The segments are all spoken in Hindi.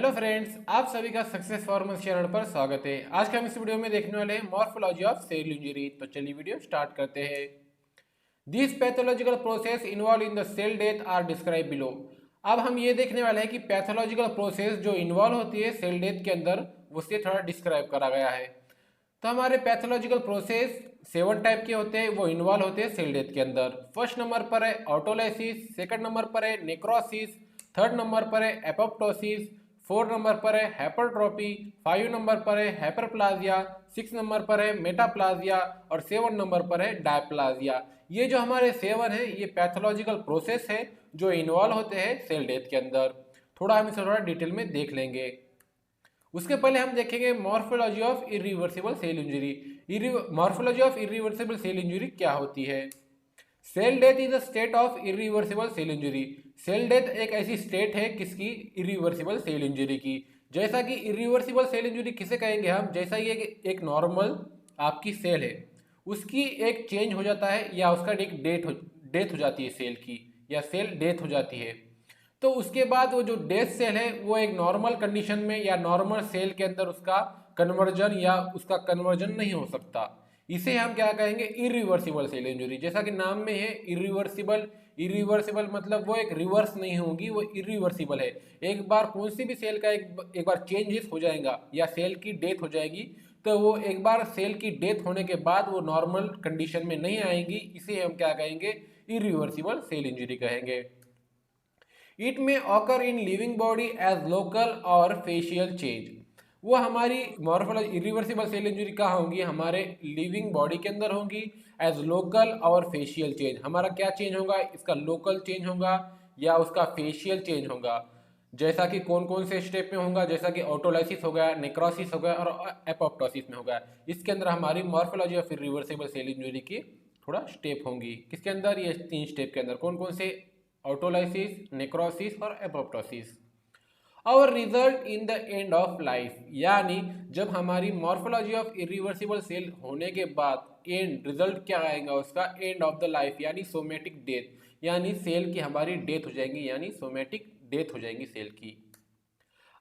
हेलो फ्रेंड्स, आप सभी का सक्सेस फॉर्मर्स चैनल पर स्वागत है। आज का हम इस वीडियो में देखने वाले हैं मॉर्फोलॉजी ऑफ सेल इंजरी। तो चलिए वीडियो स्टार्ट करते हैं। This pathological process involve in the cell death are describe below. अब हम ये देखने वाले हैं कि पैथोलॉजिकल प्रोसेस जो इन्वॉल्व होती है सेल डेथ के अंदर, उससे थोड़ा डिस्क्राइब करा गया है। तो हमारे पैथोलॉजिकल प्रोसेस 7 टाइप के होते हैं, वो इन्वॉल्व होते हैं सेल डेथ के अंदर। फर्स्ट नंबर पर है ऑटोलाइसिस, सेकंड नंबर पर है नेक्रोसिस, थर्ड नंबर पर है एपोप्टोसिस, 4 नंबर पर है हाइपरट्रोफी, 5 नंबर पर है हाइपरप्लाजिया, 6 नंबर पर है मेटाप्लाजिया और 7 नंबर पर है डायप्लाजिया। ये जो हमारे 7 है ये पैथोलॉजिकल प्रोसेस है जो इन्वॉल्व होते हैं सेल डेथ के अंदर। थोड़ा हम इसे थोड़ा डिटेल में देख लेंगे। उसके पहले हम देखेंगे morphology of irreversible cell injury. Morphology of irreversible cell injury क्या होती है? Cell death is a state of irreversible cell injury. Cell death एक ऐसी स्टेट है किसकी? इरिवर्सिबल सेल इंजरी की। जैसा कि इरिवर्सिबल सेल इंजरी किसे कहेंगे हम? जैसा ये एक नॉर्मल आपकी सेल है, उसकी एक चेंज हो जाता है या उसका एक डेथ हो जाती है सेल की, या सेल डेथ हो जाती है। तो उसके बाद वो जो डेथ सेल है वो एक नॉर्मल कंडीशन में या नॉर्मल सेल के अंदर उसका कन्वर्जन या उसका कन्वर्जन नहीं हो सकता। इसे हम क्या कहेंगे? Irreversible cell injury. जैसा कि नाम में है इरिवर्सिबल। इरिवर्सिबल मतलब वो एक रिवर्स नहीं होगी, वो इरिवर्सिबल है। एक बार कौन सी भी सेल का एक बार चेंजेस हो जाएगा या सेल की डेथ हो जाएगी, तो वो एक बार सेल की डेथ होने के बाद वो नॉर्मल कंडीशन में नहीं आएंगी। इसे हम क्या कहेंगे? इरिवर्सिबल सेल इंजरी कहेंगे। It may occur in living body as local और फेशियल चेंज। वो हमारी मॉर्फोलॉजी इरिवर्सिबल सेल इंजरी कहाँ होंगी? हमारे लिविंग बॉडी के अंदर होंगी एज लोकल और फेशियल चेंज। हमारा क्या चेंज होगा? इसका लोकल चेंज होगा या उसका फेशियल चेंज होगा। जैसा कि कौन कौन से स्टेप में होगा? जैसा कि ऑटोलाइसिस हो गया, नेक्रोसिस हो गया और एपोप्टोसिस में हो गया। इसके अंदर हमारी morphology of irreversible cell injury की थोड़ा स्टेप होंगी। किसके अंदर? ये 3 स्टेप के अंदर। कौन कौन से? ऑटोलाइसिस, नेक्रोसिस और एपोप्टोसिस। और result in the end of life, यानी जब हमारी मॉर्फोलॉजी ऑफ इरिवर्सिबल सेल होने के बाद एंड रिजल्ट क्या आएगा उसका? एंड ऑफ द लाइफ, यानी सोमेटिक डेथ, यानी सेल की हमारी डेथ हो जाएंगी, यानी सोमेटिक डेथ हो जाएंगी सेल की।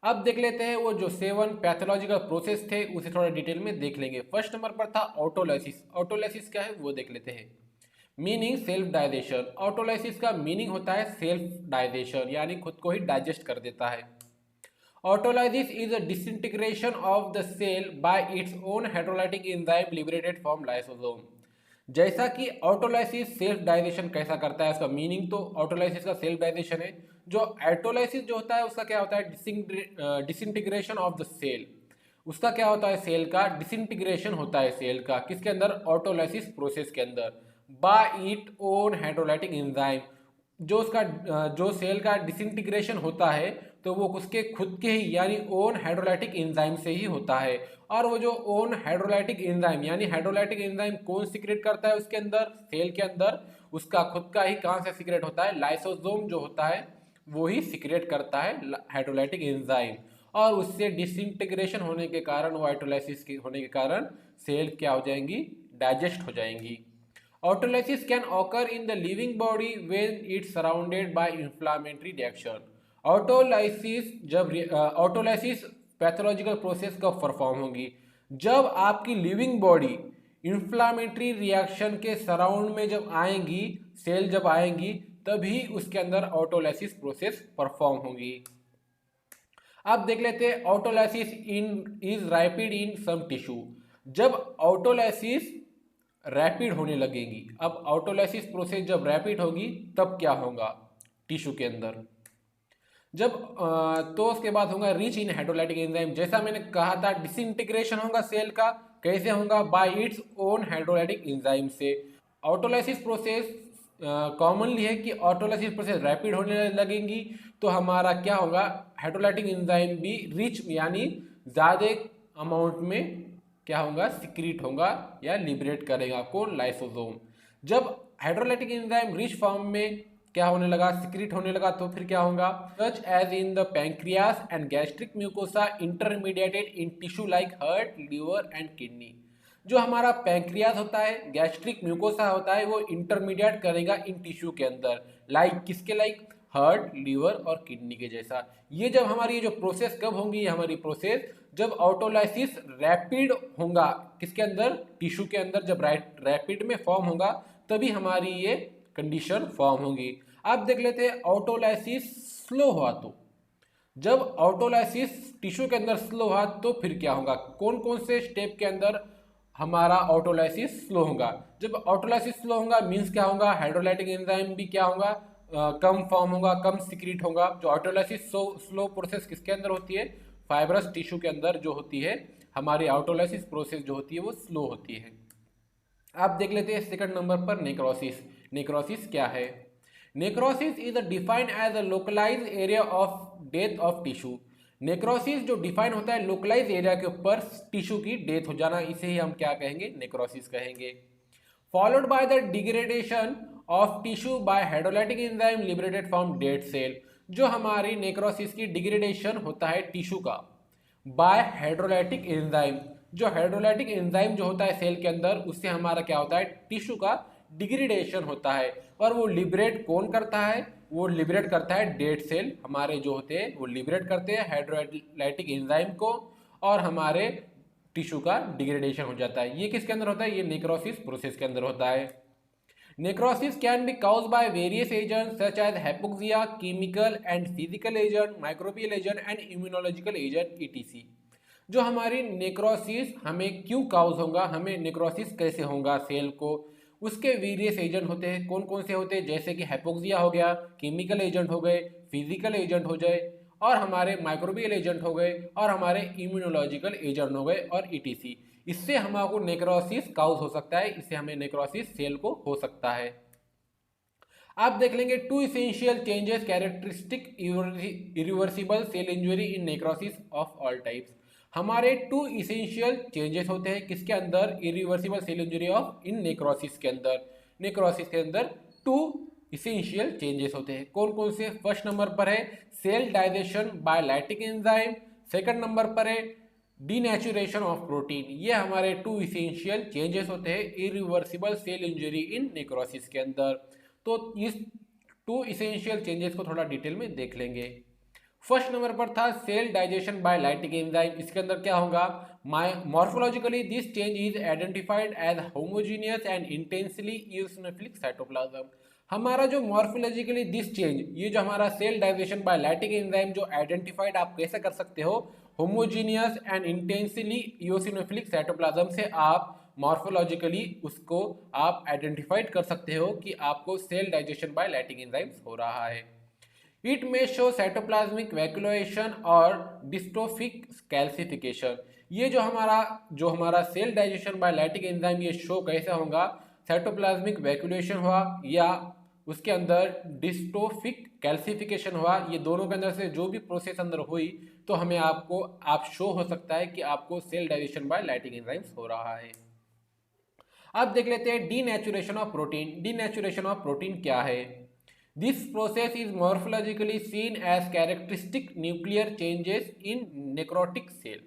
अब देख लेते हैं वो जो 7 पैथोलॉजिकल प्रोसेस थे उसे थोड़ा डिटेल में देख लेंगे। फर्स्ट नंबर पर था ऑटोलाइसिस। ऑटोलाइसिस क्या है वो देख लेते हैं। Meaning self digestion. ऑटोलाइसिस का मीनिंग होता है सेल्फ डाइजेशन, यानी खुद को ही डाइजेस्ट कर देता है। Autolysis is a disintegration of the cell by its own hydrolytic enzyme liberated from lysosome. जैसा कि ऑटोलाइसिस सेल्फ डाइजेशन कैसा करता है, उसका मीनिंग तो ऑटोलाइसिस का सेल्फ डाइजेशन है। जो ऑटोलाइसिस जो होता है उसका क्या होता है? Disintegration of the cell. उसका क्या होता है? सेल का डिसइंटीग्रेशन होता है सेल का। किसके अंदर? ऑटोलाइसिस प्रोसेस के अंदर। By it own hydrolytic enzyme. जो उसका जो सेल का डिसइंटीग्रेशन होता है तो वो उसके खुद के ही यानी ओन हाइड्रोलाइटिक एंजाइम से ही होता है। और वो जो ओन हाइड्रोलाइटिक एंजाइम यानी हाइड्रोलाइटिक एंजाइम कौन सीक्रेट करता है उसके अंदर? सेल के अंदर उसका खुद का ही कहाँ से सीक्रेट होता है? लाइसोसोम जो होता है वो ही सीक्रेट करता है हाइड्रोलाइटिक एंजाइम। और उससे डिसइंटीग्रेशन होने के कारण, वो हाइड्रोलाइसिस होने के कारण सेल क्या हो जाएंगी? डाइजेस्ट हो जाएंगी। Autolysis can occur in the living body when it's surrounded by inflammatory reaction. Autolysis pathological process कब परफॉर्म होगी? जब आपकी लिविंग बॉडी इंफ्लामेटरी रिएक्शन के सराउंड में जब आएंगी, सेल जब आएंगी, तभी उसके अंदर ऑटोलाइसिस प्रोसेस परफॉर्म होगी। अब देख लेते हैं autolysis is rapid in some tissue. जब ऑटोलाइसिस रैपिड होने लगेगी, अब ऑटोलाइसिस प्रोसेस जब रैपिड होगी तब क्या होगा टिश्यू के अंदर? जब तो उसके बाद होगा रिच इन हाइड्रोलाइटिक एंजाइम। जैसा मैंने कहा था डिसइंटीग्रेशन होगा सेल का। कैसे होगा? Bye its own hydrolytic enzyme से। ऑटोलाइसिस प्रोसेस कॉमनली है कि ऑटोलाइसिस प्रोसेस रैपिड होने लगेंगी तो हमारा क्या होगा? हाइड्रोलाइटिक एंजाइम भी रिच यानी ज़्यादा अमाउंट में क्या होगा? सिक्रीट होगा या लिबरेट करेगा। कौन? लाइसोसोम। जब हाइड्रोलाइटिक एंजाइम रिच फॉर्म में क्या होने लगा? सिक्रीट होने लगा, तो फिर क्या होगा? Such as in the pancreas and gastric mucosa intermediated in tissue like heart, liver and kidney. जो हमारा पैंक्रियास होता है, गैस्ट्रिक म्यूकोसा होता है, वो इंटरमीडिएट करेगा इन टिश्यू के अंदर। लाइक किसके? लाइक हार्ट, लीवर और किडनी के जैसा। ये जब हमारी ये जो प्रोसेस कब होंगी, ये हमारी प्रोसेस जब ऑटोलाइसिस रैपिड होगा किसके अंदर, टिश्यू के अंदर, जब रैपिड में फॉर्म होगा तभी हमारी ये कंडीशन फॉर्म होगी। अब देख लेते हैं ऑटोलाइसिस स्लो हुआ तो, जब ऑटोलाइसिस टिश्यू के अंदर स्लो हुआ तो फिर क्या होगा, कौन कौन से स्टेप के अंदर हमारा ऑटोलाइसिस स्लो होगा। जब ऑटोलाइसिस स्लो होगा मींस क्या होगा, हाइड्रोलाइटिक एंजाइम भी क्या होगा, कम फॉर्म होगा, कम सिक्रीट होगा। जो ऑटोलाइसिस स्लो प्रोसेस किसके अंदर होती है, फाइब्रस टिश्यू के अंदर जो होती है हमारी ऑटोलाइसिस प्रोसेस जो होती है वो स्लो होती है। आप देख लेते हैं सेकंड नंबर पर नेक्रोसिस। नेक्रोसिस क्या है, necrosis is defined as a localize area of death of tissue. Necrosis जो डिफाइन होता है लोकलाइज एरिया के ऊपर टिश्यू की डेथ हो जाना, इसे ही हम क्या कहेंगे, नेक्रोसिस कहेंगे। Followed by the degradation of tissue by hydrolytic enzyme liberated from dead cell. जो हमारी नेक्रोसिस की डिग्रेडेशन होता है टिश्यू का बाय हाइड्रोलाइटिक एंजाइम, जो हाइड्रोलाइटिक एंजाइम जो होता है सेल के अंदर, उससे हमारा क्या होता है, टिश्यू का डिग्रेडेशन होता है। और वो लिबरेट कौन करता है, वो लिबरेट करता है डेड सेल हमारे जो होते हैं, वो लिबरेट करते हैं हाइड्रोलाइटिक एंजाइम को, और हमारे टिश्यू का डिग्रेडेशन हो जाता है। ये किसके अंदर होता है, ये नेक्रोसिस प्रोसेस के अंदर होता है। Necrosis can be caused by various agents such as hypoxia, chemical and physical agent, microbial agent and immunological agent etc। जो हमारी नेक्रोसिस हमें क्यों काउज होगा, हमें नेक्रोसिस कैसे होगा सेल को, उसके वेरियस एजेंट होते हैं। कौन कौन से होते हैं, जैसे कि हाइपोक्सिया हो गया, केमिकल एजेंट हो गए, फिजिकल एजेंट हो जाए, और हमारे माइक्रोबियल एजेंट हो गए, और हमारे इम्यूनोलॉजिकल एजेंट हो गए, और ईटीसी। इससे हमको नेक्रोसिस काउज हो सकता है, इससे हमें नेक्रोसिस सेल को हो सकता है। आप देख लेंगे two essential changes characteristic irreversible cell injury in necrosis of all types. हमारे टू इसेंशियल चेंजेस होते हैं किसके अंदर, irreversible cell injury of in necrosis के अंदर। नेक्रोसिस के अंदर टू इसेंशियल चेंजेस होते हैं, कौन कौन से। फर्स्ट नंबर पर है cell digestion by lactic enzyme, second number पर है डीनेचुरेशन ऑफ प्रोटीन। ये हमारे टू इसेंशियल चेंजेस होते हैं irreversible cell injury in necrosis के अंदर। तो इस टू इसेंशियल चेंजेस को थोड़ा डिटेल में देख लेंगे। फर्स्ट नंबर पर था cell digestion by lactic enzyme. इसके अंदर क्या होगा, morphologically this change is identified as homogeneous and intensely eosinophilic cytoplasm. हमारा जो मॉर्फोलॉजिकली दिस चेंज, ये जो हमारा cell digestion by lactic enzyme जो आइडेंटिफाइड आप कैसे कर सकते हो, homogeneous and intensely eosinophilic cytoplasm से आप मॉर्फोलॉजिकली उसको आप आइडेंटिफाइड कर सकते हो कि आपको cell digestion by lactic enzymes हो रहा है। इट में शो साइटोप्लाज्मिक वैक्यूलेशन और डिस्ट्रोफिक कैल्सिफिकेशन। ये जो हमारा cell digestion by lactic enzyme ये शो कैसे होगा, साइटोप्लाज्मिक वैक्यूलेशन हुआ या उसके अंदर डिस्ट्रोफिक कैल्सिफिकेशन हुआ, ये दोनों के अंदर से जो भी प्रोसेस अंदर हुई तो हमें आप शो हो सकता है कि आपको cell digestion by lactic enzymes हो रहा है। अब देख लेते हैं denaturation of protein. Denaturation of protein क्या है, this process is morphologically seen as characteristic nuclear changes in necrotic cell.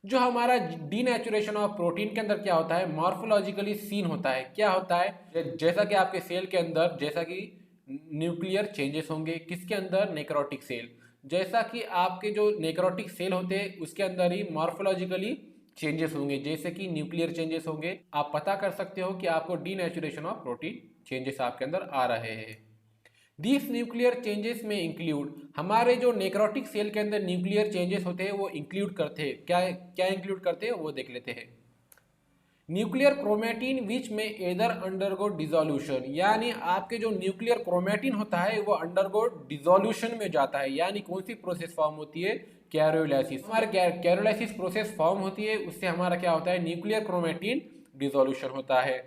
जो हमारा डीनेचुरेशन ऑफ प्रोटीन के अंदर क्या होता है, मॉर्फोलॉजिकली सीन होता है। क्या होता है, जैसा कि आपके सेल के अंदर जैसा कि न्यूक्लियर चेंजेस होंगे किसके अंदर, नेक्रोटिक सेल। जैसा कि आपके जो नेक्रोटिक सेल होते हैं उसके अंदर ही मॉर्फोलॉजिकली चेंजेस होंगे, जैसे कि न्यूक्लियर चेंजेस होंगे। आप पता कर सकते हो कि आपको डीनेचुरेशन ऑफ प्रोटीन चेंजेस आपके अंदर आ रहे हैं। दिस न्यूक्लियर चेंजेस में इंक्लूड, हमारे जो नेक्रोटिक सेल के अंदर न्यूक्लियर चेंजेस होते हैं वो इंक्लूड करते हैं, क्या इंक्लूड करते हैं वो देख लेते हैं। न्यूक्लियर क्रोमैटिन विच में एदर अंडरगो डिसोल्यूशन, यानी आपके जो न्यूक्लियर क्रोमैटिन होता है वो अंडरगो डिसोल्यूशन में जाता है। यानी कौन सी प्रोसेस फॉर्म होती है, कैरियोलाइसिस। हमारे कैरियोलाइसिस प्रोसेस फॉर्म होती है, उससे हमारा क्या होता है, न्यूक्लियर क्रोमैटिन डिसोल्यूशन होता है।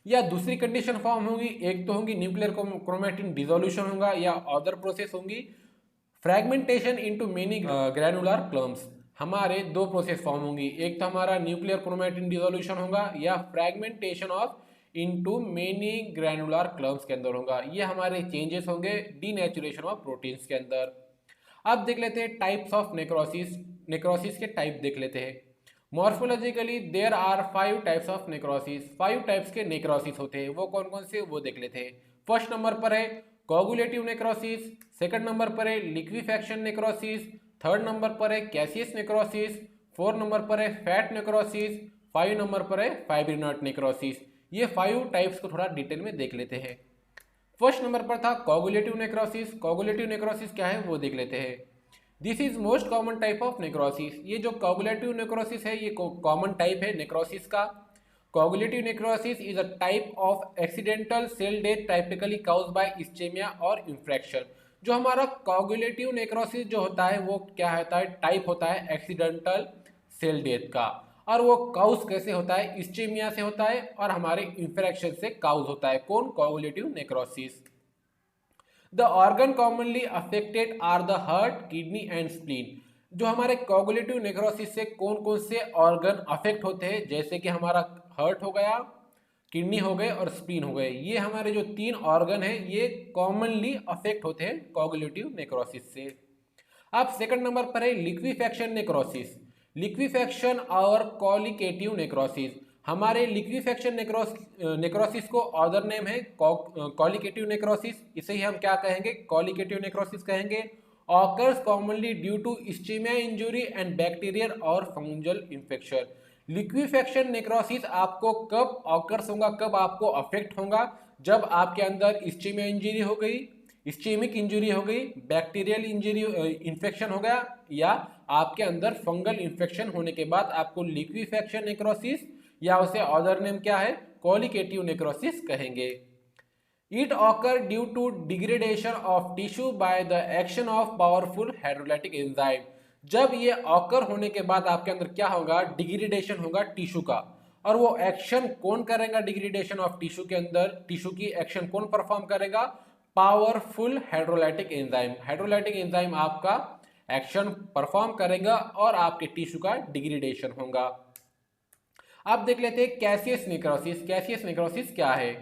या दूसरी कंडीशन फॉर्म होगी, एक तो होंगी न्यूक्लियर क्रोमैटिन डिसोल्यूशन होगा, या अदर प्रोसेस होंगी fragmentation into many granular clumps. हमारे दो प्रोसेस फॉर्म होंगी, एक तो हमारा न्यूक्लियर क्रोमैटिन डिसोल्यूशन होगा या fragmentation of into many granular clumps के अंदर होगा। ये हमारे चेंजेस होंगे डीनेचुरेशन ऑफ प्रोटीन्स के अंदर। अब देख लेते हैं टाइप्स ऑफ नेक्रोसिस। नेक्रोसिस के टाइप देख लेते हैं। Morphologically there are 5 types of necrosis. 5 types के नेक्रोसिस होते हैं, वो कौन कौन से वो देख लेते हैं। फर्स्ट नंबर पर है कोगुलेटिव नेक्रोसिस, सेकंड नंबर पर है लिक्विफैक्शन नेक्रोसिस, थर्ड नंबर पर है कैसियस नेक्रोसिस, फोर्थ नंबर पर है फैट नेक्रोसिस, 5 नंबर पर है फाइब्रिनोइड नेक्रोसिस। ये 5 टाइप्स को थोड़ा डिटेल में देख लेते हैं। फर्स्ट नंबर पर था कोगुलेटिव नेक्रोसिस। कोगुलेटिव नेक्रोसिस क्या है वो देख लेते हैं। This is most common type of necrosis. ये जो कोगुलेटिव नेक्रोसिस है ये कॉमन टाइप है नेक्रोसिस का। Coagulative necrosis is a type of accidental cell death typically caused by ischemia और इंफ्रेक्शन। जो हमारा कोगुलेटिव नेक्रोसिस जो होता है वो क्या होता है, टाइप होता है एक्सीडेंटल सेल डेथ का। और वो काउज कैसे होता है, इस्चेमिया से होता है और हमारे इंफ्रेक्शन से काउज होता है। कौन? Coagulative necrosis. The organ commonly affected are the heart, kidney and spleen. जो हमारे कोगुलेटिव नेक्रोसिस से कौन कौन से ऑर्गन अफेक्ट होते हैं, जैसे कि हमारा हार्ट हो गया, किडनी हो गए और स्प्लीन हो गए। ये हमारे जो 3 ऑर्गन हैं ये कॉमनली अफेक्ट होते हैं कोगुलेटिव नेक्रोसिस से। अब सेकंड नंबर पर है लिक्विफैक्शन नेक्रोसिस। लिक्विफैक्शन और कॉलिकेटिव नेक्रोसिस। हमारे लिक्विफैक्शन नेक्रोसिस को अदर नेम है कॉलिकेटिव नेक्रोसिस। इसे ही हम क्या कहेंगे, कॉलिकेटिव नेक्रोसिस कहेंगे। Occurs commonly due to ischemia injury and bacterial और फंगल इन्फेक्शन। लिक्विफैक्शन नेक्रोसिस आपको कब ऑकर्स होगा, कब आपको अफेक्ट होगा, जब आपके अंदर इस्चेमिया इंजुरी हो गई, इस्चेमिक इंजुरी हो गई, बैक्टीरियल इंजुरी इन्फेक्शन हो गया, या आपके अंदर फंगल इन्फेक्शन होने के बाद आपको लिक्विफैक्शन नेक्रोसिस या उसे अदर नेम क्या है, कॉलिकेटिव नेक्रोसिस कहेंगे। It occur due to degradation of tissue by the action of powerful hydrolytic enzyme. जब ये ऑकर होने के बाद आपके अंदर क्या होगा, डिग्रेडेशन होगा टिश्यू का। और वो एक्शन कौन करेगा डिग्रेडेशन ऑफ टिश्यू के अंदर, टिश्यू की एक्शन कौन परफॉर्म करेगा, powerful hydrolytic enzyme. Hydrolytic enzyme आपका एक्शन परफॉर्म करेगा और आपके टिश्यू का डिग्रेडेशन होगा। अब देख लेते हैं कैसियस नेक्रोसिस। कैसियस नेक्रोसिस क्या है?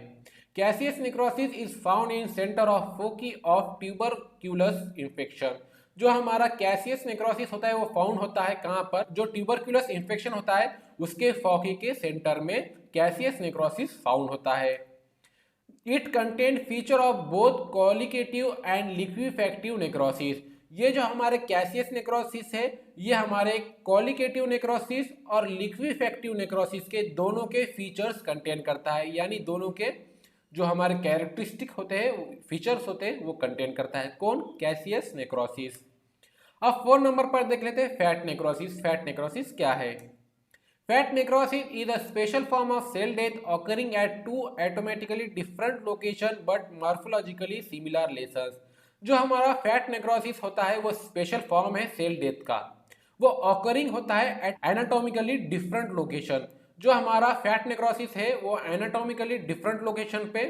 Caseous necrosis is found in centre of foci of tuberculous infection. जो हमारा कैसियस नेक्रोसिस होता है वो फाउंड होता है कहां पर, जो ट्यूबरक्यूलस इन्फेक्शन होता है उसके फोकी के सेंटर में कैसियस नेक्रोसिस फाउंड होता है। It contain feature of both colliquative and liquefactive necrosis. ये जो हमारे कैसियस नेक्रोसिस है ये हमारे कॉलिकेटिव नेक्रोसिस और लिक्विफैक्टिव नेक्रोसिस के दोनों के फीचर्स कंटेन करता है, यानी दोनों के जो हमारे कैरेक्टरिस्टिक होते हैं, फीचर्स होते हैं, वो कंटेन करता है। कौन? Cassius necrosis. अब 4 नंबर पर देख लेते हैं फैट नेक्रोसिस। फैट नेक्रोसिस क्या है? Fat necrosis is a special form of cell death occurring at 2 atomically different locations but morphologically similar lesions। जो हमारा फैट नेक्रोसिस होता है वो स्पेशल फॉर्म है सेल डेथ का। वो ऑकरिंग होता है एट एनाटॉमिकली डिफरेंट लोकेशन। जो हमारा फैट नेक्रोसिस है वो एनाटॉमिकली डिफरेंट लोकेशन पे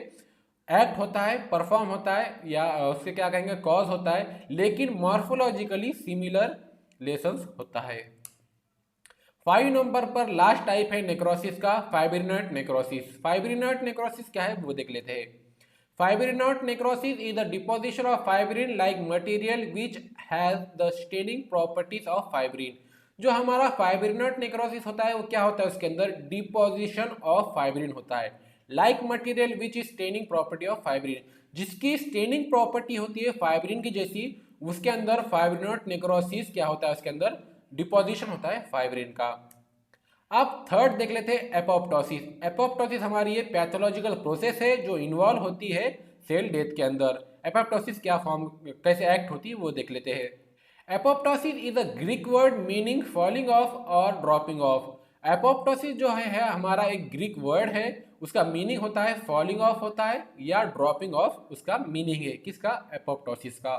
एक्ट होता है, परफॉर्म होता है, या उसके क्या कहेंगे, कॉज होता है, लेकिन मॉर्फोलॉजिकली सिमिलर लेशंस होता है। 5 नंबर पर लास्ट टाइप है नेक्रोसिस का, फाइब्रिनोइड नेक्रोसिस। फाइब्रिनोइड नेक्रोसिस क्या है वो देख लेते हैं। Fibrinoid necrosis is the deposition of fibrin like material which has the staining properties of fibrin. जो हमारा फाइब्रिनोइड नेक्रोसिस होता है वो क्या होता है, उसके अंदर डिपोजिशन ऑफ फाइब्रिन होता है, like material which is staining property of fibrin. जिसकी स्टेनिंग प्रॉपर्टी होती है फाइब्रिन की जैसी, उसके अंदर फाइब्रिनोइड नेक्रोसिस क्या होता है, उसके अंदर डिपोजिशन होता है फाइब्रिन का। अब थर्ड देख लेते हैं एपोप्टोसिस। एपोप्टोसिस हमारी ये पैथोलॉजिकल प्रोसेस है जो इन्वॉल्व होती है सेल डेथ के अंदर। एपोप्टोसिस क्या फॉर्म, कैसे एक्ट होती है वो देख लेते हैं। Apoptosis is a Greek word meaning falling of और ड्रॉपिंग ऑफ। एपोप्टोसिस जो है हमारा एक ग्रीक वर्ड है, उसका मीनिंग होता है फॉलिंग ऑफ होता है या ड्रॉपिंग ऑफ उसका मीनिंग है। किसका? एपोप्टोसिस का।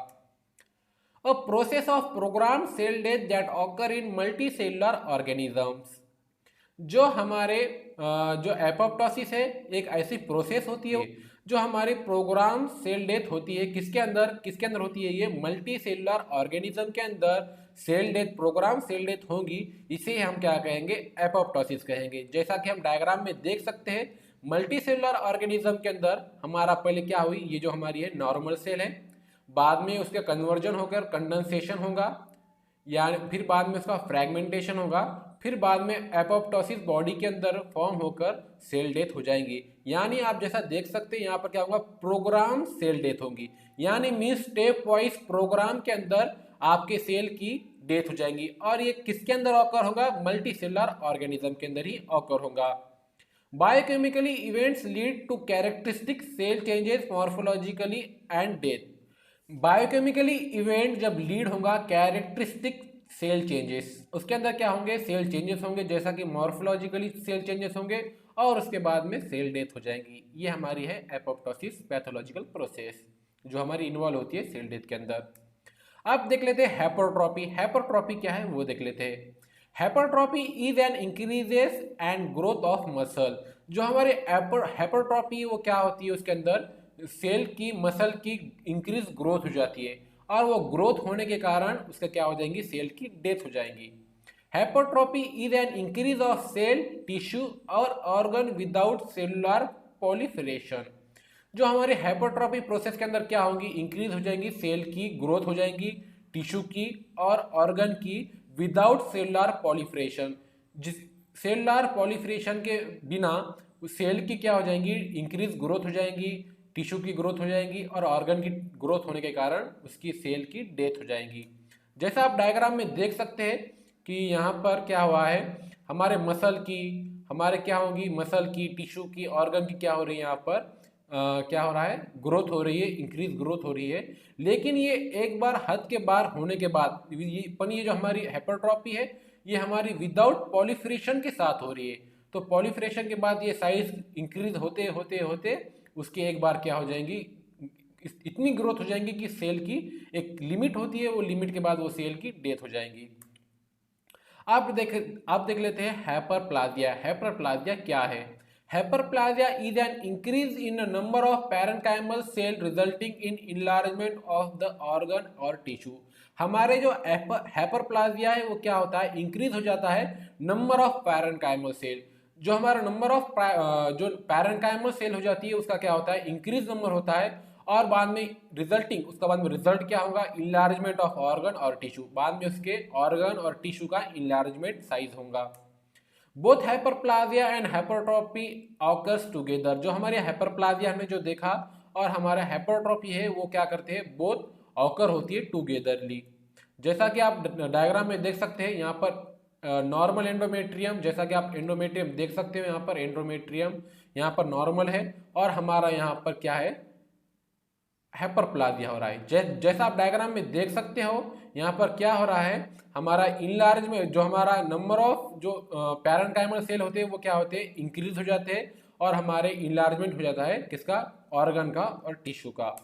A process of programmed cell death that occur in multicellular organisms। जो हमारे जो एपोप्टोसिस है एक ऐसी प्रोसेस होती है जो हमारे प्रोग्राम सेल डेथ होती है। किसके अंदर होती है? ये मल्टी सेलुलर ऑर्गेनिज्म के अंदर cell death, program cell death होगी, इसे हम क्या कहेंगे? एपोप्टोसिस कहेंगे। जैसा कि हम डायग्राम में देख सकते हैं, मल्टी सेलुलर ऑर्गेनिज्म के अंदर हमारा पहले क्या हुई, ये जो हमारी है नॉर्मल सेल है, बाद में उसके कन्वर्जन होकर कंडेंसेशन होगा, यानी फिर बाद में उसका फ्रैगमेंटेशन होगा, फिर बाद में एपोप्टोसिस बॉडी के अंदर फॉर्म होकर सेल डेथ हो जाएंगी। यानी आप जैसा देख सकते हैं यहाँ पर क्या होगा, प्रोग्राम सेल डेथ होगी, यानी मीन स्टेप वाइज प्रोग्राम के अंदर आपके सेल की डेथ हो जाएंगी। और ये किसके अंदर ऑकर होगा, मल्टी सेलुलर ऑर्गेनिज्म के अंदर ही ऑकर होगा। Biochemically events lead to characteristic cell changes morphologically and death. Biochemically event जब लीड होगा कैरेक्टरिस्टिक सेल चेंजेस, उसके अंदर क्या होंगे, सेल चेंजेस होंगे, जैसा कि मॉर्फोलॉजिकली सेल चेंजेस होंगे और उसके बाद में सेल डेथ हो जाएंगी। ये हमारी है एपोप्टोसिस पैथोलॉजिकल प्रोसेस जो हमारी इन्वॉल्व होती है सेल डेथ के अंदर। अब देख लेते हैं हैपरट्रॉपी। हैपरट्रॉपी क्या है वो देख लेते हैं। Hypertrophy is an increases and growth of muscle. जो हमारे हैपरट्रॉपी वो क्या होती है, उसके अंदर सेल की मसल की इंक्रीज ग्रोथ हो जाती है और वो ग्रोथ होने के कारण उसका क्या हो जाएंगी, सेल की डेथ हो जाएंगी। Hypertrophy is an increase of cell tissue और ऑर्गन विदाउट सेलुलर पॉलिफरेशन। जो हमारे हैपरट्रॉपी प्रोसेस के अंदर क्या होंगी, इंक्रीज हो जाएंगी, सेल की ग्रोथ हो जाएंगी, टिश्यू की और ऑर्गन की विदाउट सेलुलर पॉलिफरेशन। जिस सेलुलर पॉलिफरेशन के बिना सेल की क्या हो जाएंगी, इंक्रीज ग्रोथ हो जाएंगी, टिश्यू की ग्रोथ हो जाएंगी और ऑर्गन की ग्रोथ होने के कारण उसकी सेल की डेथ हो जाएंगी। जैसा आप डायग्राम में देख सकते हैं कि यहाँ पर क्या हुआ है, हमारे मसल की, हमारे क्या होगी, मसल की, टिश्यू की, ऑर्गन की क्या हो रही है, यहाँ पर क्या हो रहा है, ग्रोथ हो रही है, इंक्रीज ग्रोथ हो रही है। लेकिन ये एक बार हद के बार होने के बाद ये जो हमारी हैपरट्रॉपी है ये हमारी विदाउट पॉलिफरेशन के साथ हो रही है। तो पॉलिफरेशन के बाद ये साइज इंक्रीज होते होते होते उसकी एक बार क्या हो जाएंगी, इतनी ग्रोथ हो जाएंगी कि सेल की एक लिमिट होती है, वो लिमिट के बाद वो सेल की डेथ हो जाएंगी। आप देख लेते हैं हाइपरप्लाजिया। हाइपरप्लाजिया क्या है? Hyperplasia is an increase in number of parenchymal cell resulting in enlargement of the organ और टिश्यू। हमारे जो हाइपरप्लाजिया है वो क्या होता है, इंक्रीज हो जाता है नंबर ऑफ पैरेन्काइमल सेल। जो हमारा नंबर ऑफ जो पैरेन्काइमल सेल हो जाती है उसका क्या होता है, इंक्रीज नंबर होता है और बाद में रिजल्टिंग, उसका बाद में रिजल्ट क्या होगा, इनलार्जमेंट ऑफ ऑर्गन और टिश्यू। बाद में उसके ऑर्गन और टिश्यू का इनलार्जमेंट साइज होगा। Both hyperplasia and hypertrophy occurs together. जो हमारे हाइपरप्लाजिया हमने जो देखा और हमारा हाइपरट्रॉपी है वो क्या करते हैं, बोथ ऑकर होती है टुगेदरली। जैसा कि आप डायग्राम में देख सकते हैं यहाँ पर नॉर्मल एंडोमेट्रियम, जैसा कि आप एंडोमेट्रियम देख सकते हो, यहाँ पर एंडोमेट्रियम यहाँ पर नॉर्मल है और हमारा यहाँ पर क्या है, हाइपरप्लाजिया हो रहा है। जैसा आप डायग्राम में देख सकते हो यहाँ पर क्या हो रहा है, हमारा इनलार्ज में जो हमारा नंबर ऑफ जो पैरेन्काइमल सेल होते हैं वो क्या होते हैं, इंक्रीज हो जाते हैं और हमारे इनलार्जमेंट हो जाता है किसका, ऑर्गन का और टिश्यू का।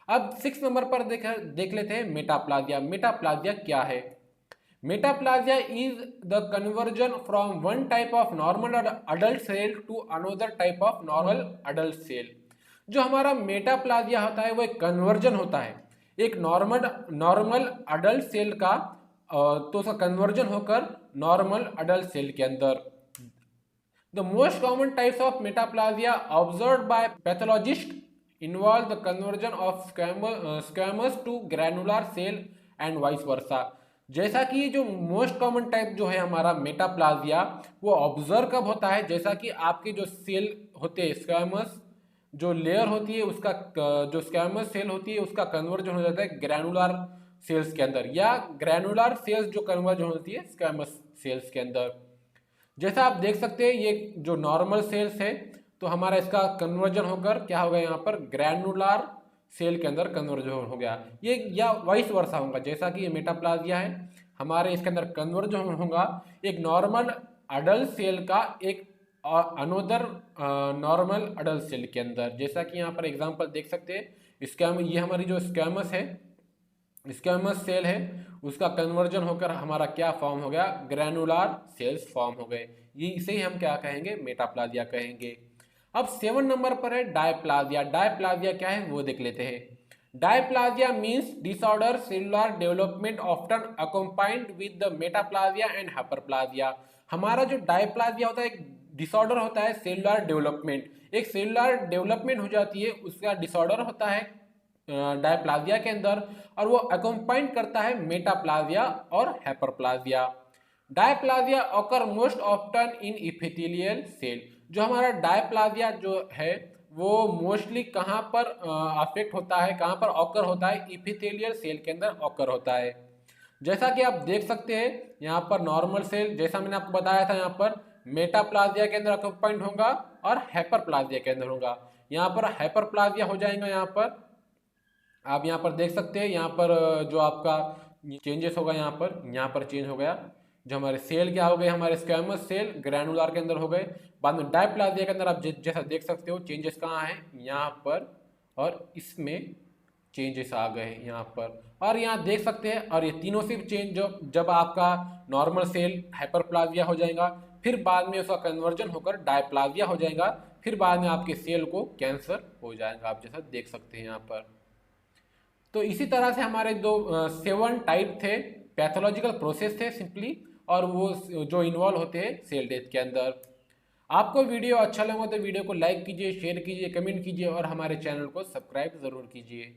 अब 6 नंबर पर देख लेते हैं मेटाप्लाजिया। मेटाप्लाजिया क्या है? Metaplasia is the conversion from one type of normal adult cell to another type of normal adult cell। जो हमारा मेटाप्लाजिया होता है वो एक कन्वर्जन होता है एक नॉर्मल अडल्ट सेल का, तो उसका कन्वर्जन होकर नॉर्मल अडल्ट सेल के अंदर। The most common types of metaplasia observed by pathologist involve the conversion of squamous to granular cell and vice versa. जैसा कि जो मोस्ट कॉमन टाइप जो है हमारा मेटाप्लाजिया वो ऑब्जर्व कब होता है, जैसा कि आपके जो सेल होते हैं स्क्वैमस जो लेयर होती है उसका जो स्क्वैमस सेल होती है उसका कन्वर्जन हो जाता है ग्रैनुलर सेल्स के अंदर, या ग्रैनुलर सेल्स जो कन्वर्जन होती है स्क्वैमस सेल्स के अंदर। जैसा आप देख सकते हैं ये जो नॉर्मल सेल्स है तो हमारा इसका कन्वर्जन होकर क्या होगा, यहाँ पर ग्रैनुलर सेल के अंदर कन्वर्जन हो गया, ये या वाइस वर्सा होगा। जैसा कि ये मेटाप्लाजिया है हमारे इसके अंदर कन्वर्जन होगा एक नॉर्मल अडल्ट सेल का एक अनोदर नॉर्मल अडल्ट सेल के अंदर। जैसा कि यहाँ पर एग्जांपल देख सकते हैं, ये हमारी जो स्क्वैमस है, स्क्वैमस सेल है उसका कन्वर्जन होकर हमारा क्या फॉर्म हो गया, ग्रैनुलर सेल्स फॉर्म हो गए। ये इसे ही हम क्या कहेंगे, मेटाप्लाजिया कहेंगे। अब 7 नंबर पर है डायप्लाजिया। डायप्लाजिया क्या है वो देख लेते हैं। Dysplasia means disorder cellular development often accompanied with the metaplasia and hyperplasia. हमारा जो डायप्लाजिया होता है एक डिसऑर्डर होता है सेलुलर डेवलपमेंट, एक सेलुलर डेवलपमेंट हो जाती है उसका डिसऑर्डर होता है डायप्लाजिया के अंदर, और वो अकोम्पाइंड करता है मेटाप्लाजिया और हाइपरप्लाजिया। डायप्लाजिया ऑकर मोस्ट ऑफ्टन इन इपिथेलियल सेल। जो हमारा डायप्लाजिया जो है वो मोस्टली कहाँ पर अफेक्ट होता है, कहाँ पर ऑकर होता है, इपिथेलियल सेल के अंदर ऑकर होता है। जैसा कि आप देख सकते हैं यहाँ पर नॉर्मल सेल, जैसा मैंने आपको बताया था, यहाँ पर मेटाप्लाजिया के अंदर अकोम्पाइंड होगा और हाइपरप्लाजिया के अंदर होगा। यहाँ पर हाइपरप्लाजिया हो जाएगा। यहाँ पर आप यहाँ पर देख सकते हैं, यहाँ पर जो आपका चेंजेस होगा, यहाँ पर चेंज हो गया। जो हमारे सेल क्या हो गए, हमारे स्क्वैमस सेल ग्रैनुलर के अंदर हो गए। बाद में डायप्लाजिया के अंदर आप जैसा देख सकते हो चेंजेस कहाँ हैं, यहाँ पर, और इसमें चेंजेस आ गए यहाँ पर, और यहाँ देख सकते हैं। और ये तीनों से चेंज जो जब आपका नॉर्मल सेल हाइपरप्लाजिया हो जाएगा, फिर बाद में उसका कन्वर्जन होकर डायप्लाजिया हो जाएगा, फिर बाद में आपके सेल को कैंसर हो जाएगा, आप जैसा देख सकते हैं यहाँ पर। तो इसी तरह से हमारे दो 7 टाइप थे, पैथोलॉजिकल प्रोसेस थे सिंपली, और वो जो इन्वॉल्व होते हैं सेल डेथ के अंदर। आपको वीडियो अच्छा लगा तो वीडियो को लाइक कीजिए, शेयर कीजिए, कमेंट कीजिए और हमारे चैनल को सब्सक्राइब ज़रूर कीजिए।